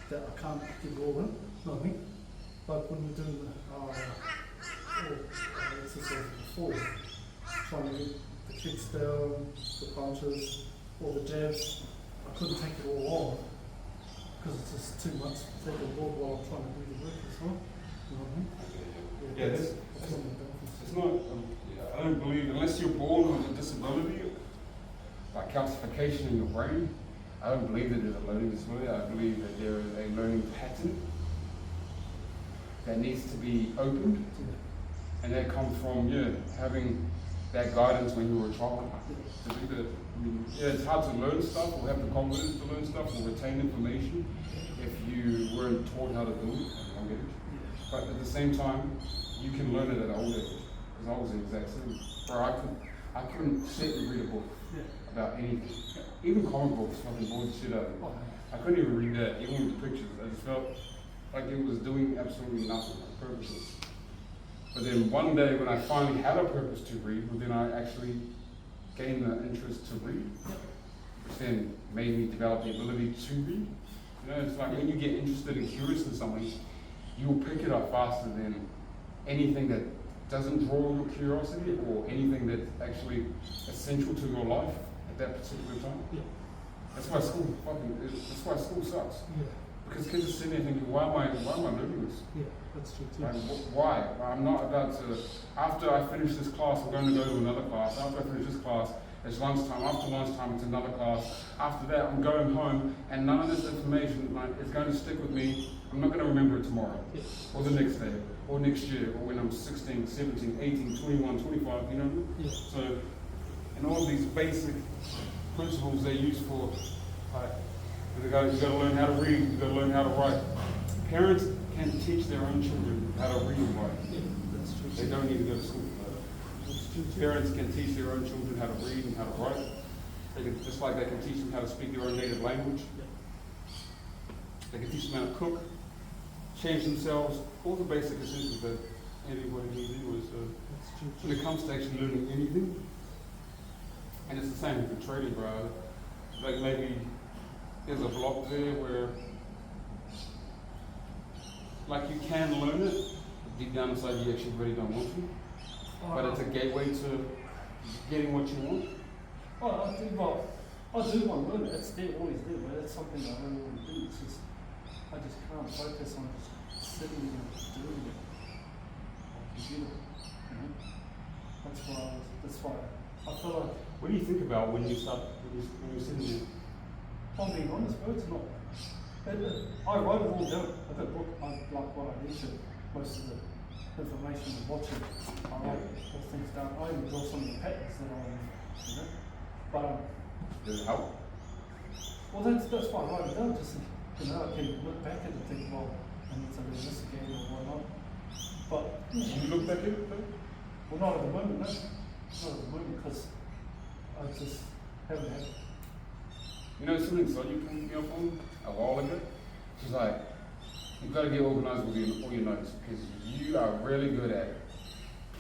that I can't give all in, you know what I mean? Like when we're doing exercises before, trying to get the kicks down, the punches, all the jabs, I couldn't take it all on because it's just too much to take on board while I'm trying to do the work as well. You know what I mean? Yeah, that's it's, one of the benefits. it's not, I don't believe, unless you're born with a disability, like calcification in your brain, I don't believe that there's a learning disability. I believe that there is a learning pattern that needs to be opened, and that comes from having that guidance when you were a child. To do that. I mean, it's hard to learn stuff or have the confidence to learn stuff or retain information if you weren't taught how to do it at a young age. But at the same time, you can learn it at an old age. Because I was the exact same. Bro, I couldn't sit and read a book about anything. Even comic books fucking bored the shit out of me. I couldn't even read that, even with the pictures. I just felt like it was doing absolutely nothing, like purposeless. But then one day when I finally had a purpose to read, well, then I actually gained the interest to read, which then made me develop the ability to read. You know, it's like when you get interested and curious in something, you'll pick it up faster than anything that doesn't draw your curiosity or anything that's actually essential to your life at that particular time. That's why school sucks. Because kids are sitting there thinking, why am I learning this? Yeah, that's true too. Like, why? I'm not about to, after I finish this class, I'm going to go to another class. After I finish this class, it's lunchtime. After lunchtime, it's another class. After that, I'm going home, and none of this information is going to stick with me. I'm not going to remember it tomorrow, or the next day, or next year, or when I'm 16, 17, 18, 21, 25, you know? So, and all these basic principles they use for, you got to learn how to read, you got to learn how to write. Parents can teach their own children how to read and write. That's true. They don't need to go to school for that. Parents can teach their own children how to read and how to write. They can, just like they can teach them how to speak their own native language. They can teach them how to cook, change themselves, all the basic essentials that anybody can do. When it comes to actually learning anything, and it's the same with the trading, bro. Like maybe there's a block there where, like, you can learn it, deep down inside you actually really don't want to, but it's a gateway to getting what you want. I do want to learn it. It's there, always there, but that's something I don't want to do. It's just, I just can't focus on just sitting and doing it on a computer. You know? That's why I feel like. What do you think about when you're sitting there? I'm being honest, bro, it's not. I write it all down. I've got a book, I like what I need to, most of the information I'm watching, I write all things down. I even draw some of the patterns that I want, you know. But does it help? well, that's why I write it down. Just you know, I can look back at it and think, well, I need to learn this again or whatnot. But do you look back at it though? well, not at the moment, no. Not at the moment because I just haven't had it. You know something so you can be up on a while ago? It's like, you've got to get organized with all your notes because you are really good at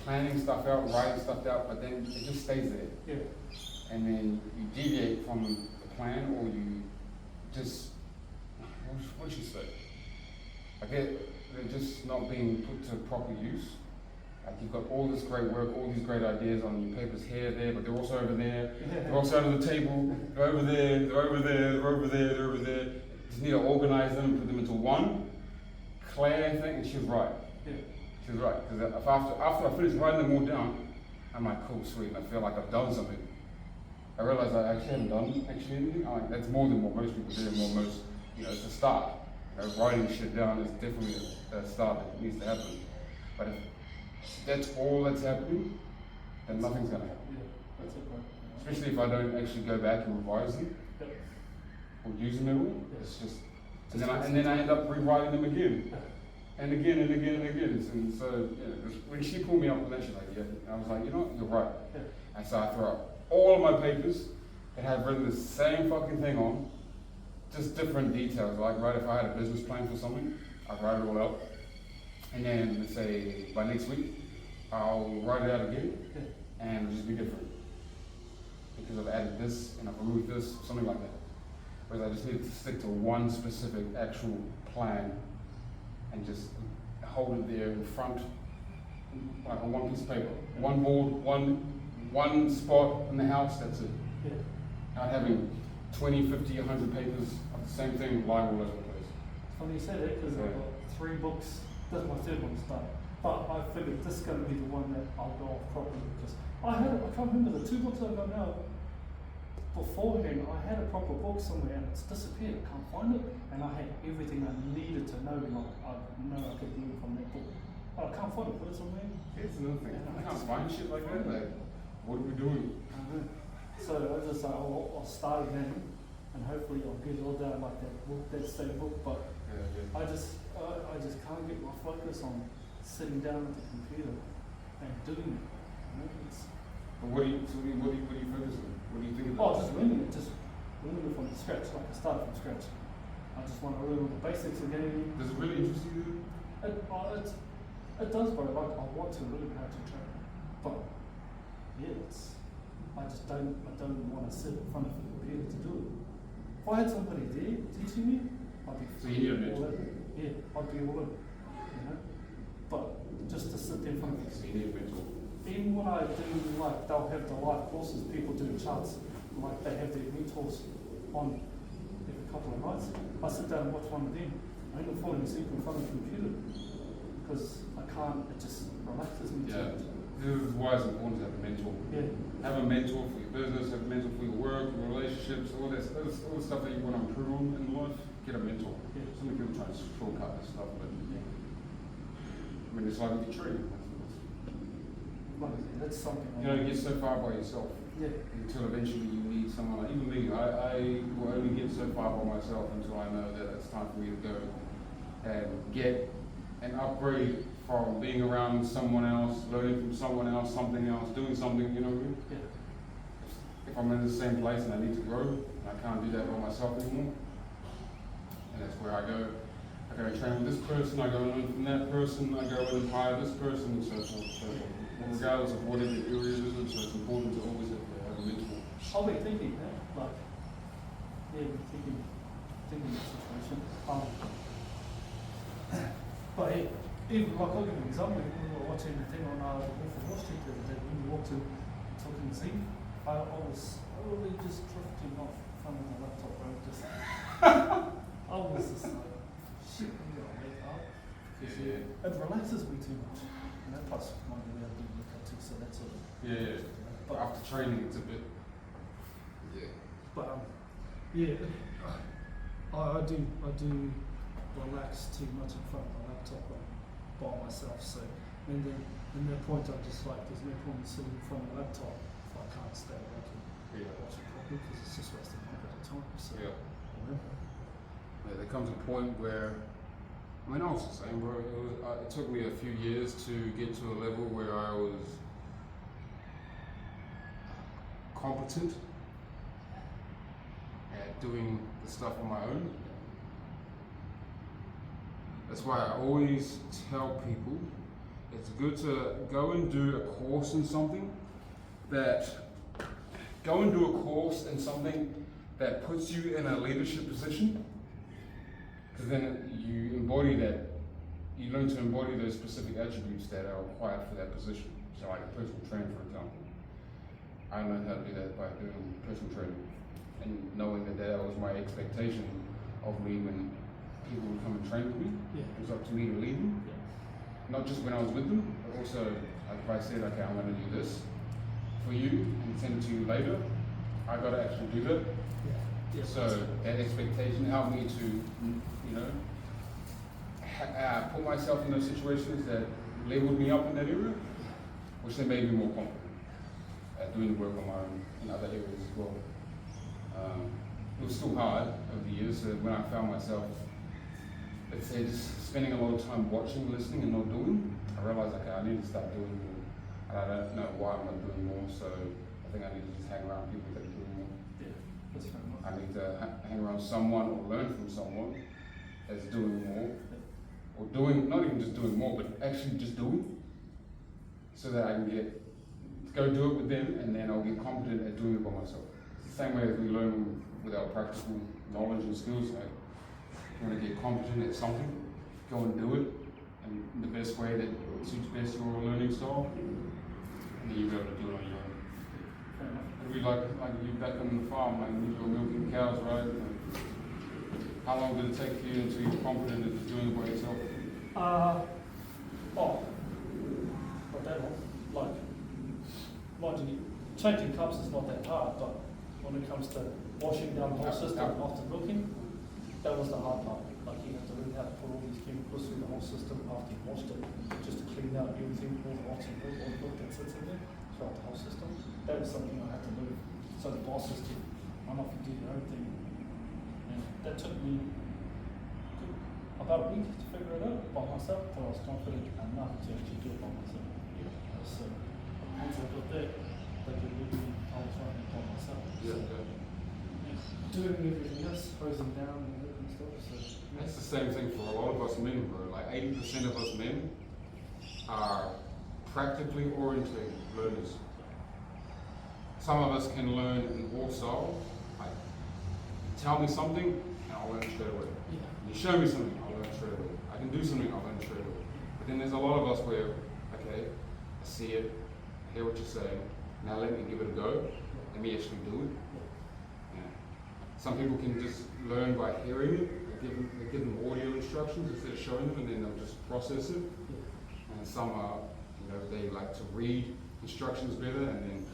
planning stuff out, writing stuff out, but then it just stays there. Yeah. And then you deviate from the plan or you just, what should you say? I get they're just not being put to proper use. Like you've got all this great work, all these great ideas on your papers here, there, but they're also over there. They're also under the table. They're over there. They're over there. They're over there. They're over there. Just need to organize them and put them into one clear thing. And she was right. Yeah. She was right because after I finished writing them all down, I'm like, cool, sweet. And I feel like I've done something. I realized I actually haven't done anything. I'm like, that's more than what most people do. And what most, it's a start. Writing shit down is definitely a start that needs to happen. But if that's all that's happening, then nothing's going to happen. Yeah, that's it, right. Especially if I don't actually go back and revise them or use them at all. It's just, and then I end up rewriting them again. And again and again and again. And so, when she pulled me up on that, she's like, I was like, you know what, you're right. And so I throw out all of my papers that have written the same fucking thing on, just different details. Like, right, if I had a business plan for something, I'd write it all out. And then, let's say, by next week, I'll write it out again, and it'll just be different. Because I've added this, and I've removed this, something like that. whereas I just need to stick to one specific actual plan and just hold it there in front, like on one piece of paper, one board, one spot in the house, that's it. Yeah. Not having 20, 50, 100 papers of the same thing lying all over the place. It's funny you say that because I've got 3 books. That's my 3rd one's done. But I figured this is going to be the one that I'll go off properly because I can't remember the 2 books I've got now. Beforehand, I had a proper book somewhere and it's disappeared. I can't find it, and I had everything I needed to know. Like I know I could learn from that book. But I can't find it. Put it somewhere. Here's another thing. Yeah, I can't find shit like that. Like, what are we doing? I know. So I was just like, I'll start again, and hopefully I'll get it all down like that book, that same book. But Yeah. I just can't get my focus on sitting down at the computer and doing it. You know, it's, But what do you focus on? What do you think about? just learning it from scratch. Like I started from scratch. I just want to learn all the basics again. Does it really interest you? It does, bro. Like I want to learn how to train, but yeah, I don't want to sit in front of the computer to do it. If I had somebody there teaching me, I'd be So you need a mentor. all in. Yeah, I'd be all in. You know, but just to sit there in front of So you need a mentor. even when I do, like, they'll have the live courses, people do charts, like, they have their mentors on every couple of nights. I sit down and watch one of them. I end up falling asleep in front of the computer because I can't, it just relaxes me too Yeah. much. This is why it's important to have a mentor. Yeah, Have a mentor for your business, have a mentor for your work, your relationships, all the stuff that you want to improve on in life. Get a mentor. Yeah. So many people try to shortcut this stuff, but yeah. I mean, it's like with your training. Like I said, that's something. You know, you get so far by yourself Yeah, until eventually you need someone. Like even me, I will only get so far by myself until I know that it's time for me to go and get an upgrade from being around someone else, learning from someone else, something else, doing something. You know what I mean? yeah, If I'm in the same place and I need to grow, I can't do that by myself anymore. And that's where I go. I go train with this person, I go and learn from that person, I go and hire this person, and so forth, so forth. Regardless of whatever area it is, so it's important to always have a mentor. I'll be thinking that, like, yeah, thinking that situation. But even like I'll give you an example. We were watching the thing on Wolf of Wall Street the other day. When you walked in, talking to Zeke, I was really just drifting off in front of the laptop, bro. Just, I was just like, shit, I'm gonna wake up. Because it relaxes me too much. You know, plus my able to look at too, so that's all. Yeah. But after training, it's a bit. Yeah. But yeah, I do relax too much in front of the laptop by myself. So, and then in that point, I'm just like, there's no point in sitting in front of the laptop if I can't stay awake and watch it properly because it's just wasting my bit of time. So, Yeah. you know. Yeah, there comes a point where, I mean, I was the same, bro. It took me a few years to get to a level where I was competent at doing the stuff on my own. That's why I always tell people it's good to go and do a course in something that puts you in a leadership position, because then you embody that, you learn to embody those specific attributes that are required for that position. So like a personal trainer, for example. I learned how to do that by doing personal training and knowing that that was my expectation of me when people would come and train with me. Yeah. It was up to me to lead them. Yeah. Not just when I was with them, but also like if I said, okay, I'm going to do this for you and send it to you later, I got to actually do that. Yeah. So that expectation helped me to, put myself in those situations that leveled me up in that area, which then made me more confident at doing the work on my own in other areas as well. It was still hard over the years. So when I found myself, let's say, just spending a lot of time watching, listening, and not doing, I realized, okay, I need to start doing more. And I don't know why I'm not doing more, so I think I need to just hang around people that are doing more. Yeah, that's fair enough. I need to hang around someone or learn from someone that's doing more, or doing, not even just doing more, but actually just doing, so that I can go do it with them, and then I'll get confident at doing it by myself. It's the same way as we learn without practical knowledge and skills. Like, you want to get competent at something, go and do it, and the best way that suits best your learning style, and then you'll be able to do it on your own. Fair enough. It'd be like you back on the farm, like you're milking cows, right? How long did it take for you until you're confident at just doing it by yourself? Not that long. Like, mind you, changing cups is not that hard, but when it comes to washing down the whole system after milking, that was the hard part. Like, you have to learn how to put all these chemicals through the whole system after you washed it, just to clean out everything, all the rotten milk, all the milk that sits in there, throughout the whole system. That was something I had to learn. So the bosses to run off and do your own thing. And that took me about a week to figure it out by myself, but I was confident enough to actually do it by myself. So once I got there, they could leave me, I was running it by myself. So, doing everything else, hosing down and all that kind of stuff. So, That's the same thing for a lot of us men, bro. Like 80% of us men are practically oriented learners. Some of us can learn in all styles. Like, tell me something, and I'll learn straight away. yeah. You show me something, I'll learn straight away. I can do something, I'll learn straight away. But then there's a lot of us where, okay, I see it, I hear what you're saying, now let me give it a go, let me actually do it. Yeah. Some people can just learn by hearing it, they give them audio instructions instead of showing them, and then they'll just process it. And some are, they like to read instructions better, and then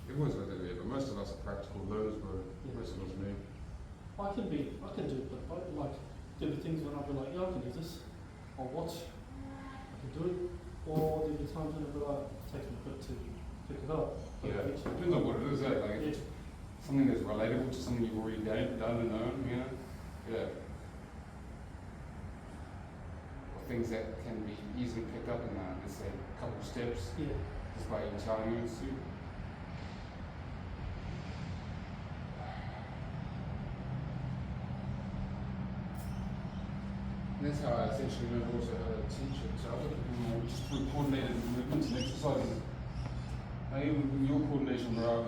everyone's got their way, but most of us are practical learners, bro. Most of us men. I can do it, but like, there be things when I'll be like, yeah, I can do this. I'll watch, I can do it. Or there'll be times when I'll be like, it takes me a bit to pick it up. But Yeah, eventually- depends on what it is, eh? Like, Yeah. something that's relatable to something you've already done and known, Yeah. Or things that can be easily picked up in, let's say, a couple of steps, Yeah. just by you telling us to. And that's how I essentially learned also how to teach it. So I look at just through coordinated movements and exercises. Now even with your coordination, bro,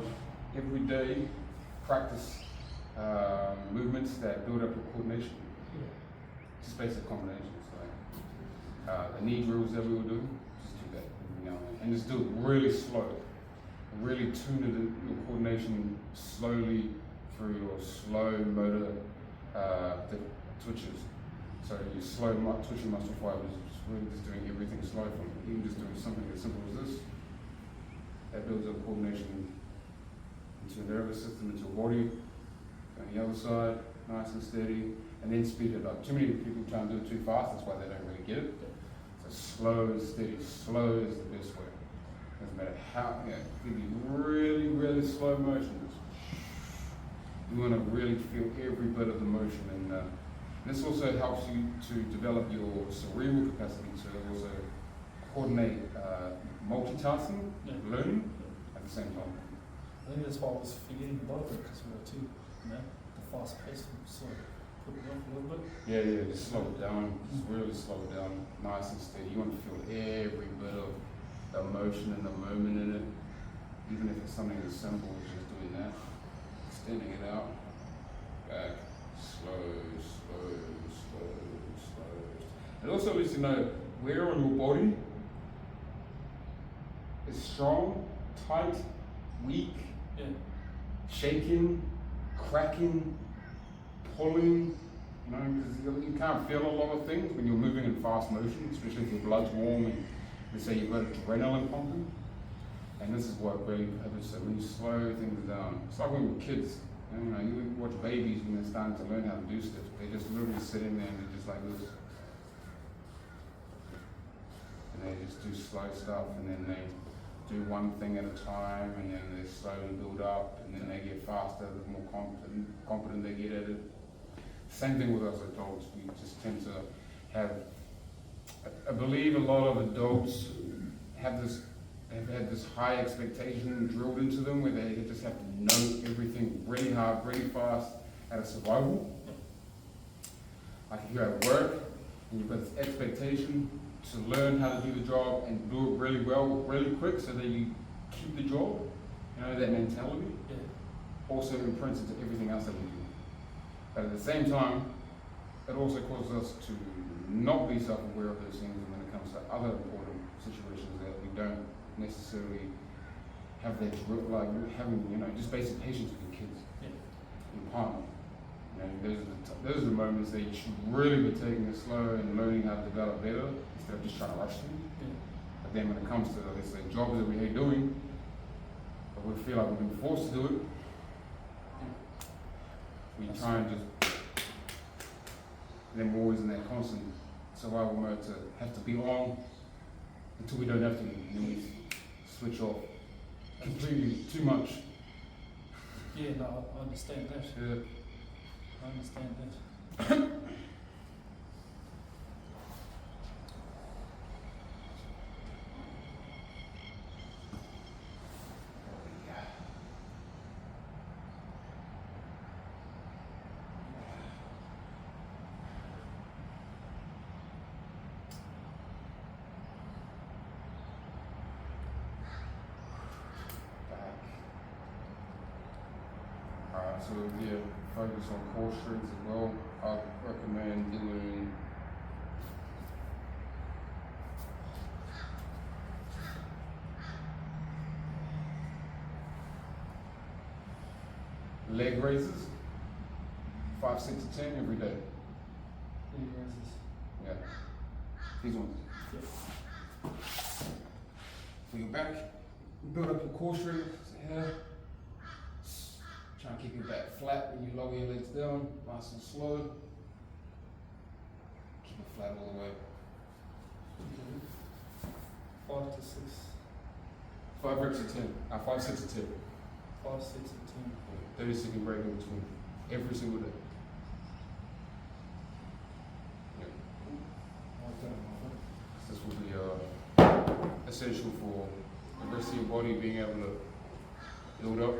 every day practice movements that build up your coordination. Yeah. Just basic combinations. Like the knee drills that we were doing, just do that every now and then. And just do it really slow. Really tune it in your coordination slowly through your slow motor twitches. So your slow twitching muscle fibers, just really just doing everything slow from even just doing something as simple as this. That builds up coordination into your nervous system, into your body. On the other side, nice and steady, and then speed it up. Too many people try and do it too fast, that's why they don't really get it. So slow and steady, slow is the best way. Doesn't matter how, it can be really, really slow motions. You want to really feel every bit of the motion, and this also helps you to develop your cerebral capacity to also coordinate multitasking, learning at the same time. I think that's why I was forgetting a lot of it, because we were too, the fast pace sort of put me off a little bit. Yeah, just slow it down, just really slow it down, nice and steady. You want to feel every bit of the emotion and the moment in it, even if it's something as simple as just doing that, extending it out, back, slow. It also lets you know where on your body is strong, tight, weak, Yeah. shaking, cracking, pulling, because you can't feel a lot of things when you're moving in fast motion, especially if your blood's warm and let's say you've got adrenaline pumping. And this is what really happens. So when you slow things down, it's like when we're kids. You watch babies when they're starting to learn how to do stuff. They just literally sit in there and they're just like this. And they just do slow stuff, and then they do one thing at a time, and then they slowly build up, and then they get faster, the more confident they get at it. Same thing with us adults. We just tend to have, I believe a lot of adults have had this high expectation drilled into them where they just have to know everything really hard, really fast out of survival. Like if you're at work and you've got this expectation to learn how to do the job and do it really well, really quick so that you keep the job, that mentality. Yeah. also imprints into everything else that we do. But at the same time, it also causes us to not be self-aware of those things when it comes to other important situations that we don't necessarily have that, like having, just basic patience with your kids, your partner. Those are the moments that you should really be taking it slow and learning how to develop better instead of just trying to rush them. But then when it comes to, let's say, jobs that we hate doing, but we feel like we've been forced to do it, we try and just, then we're always in that constant survival mode to have to be on until we don't have to, and then we switch off completely too much. Yeah, no, I understand that. Yeah. I understand that. Alright, so yeah, focus on core strength as well. I'd recommend doing leg raises, 5, 6, to 10 every day. Leg raises. Yeah, these ones. Yeah. For your back, build up your core strength here. Try and keep your back flat when you lower your legs down, nice and slow. Keep it flat all the way. 5 to 6. 5 reps to 10. 5, 6 to 10. 5, 6, and 10. 30-second break in between. Every single day. Yep. This will be essential for the rest of your body being able to build up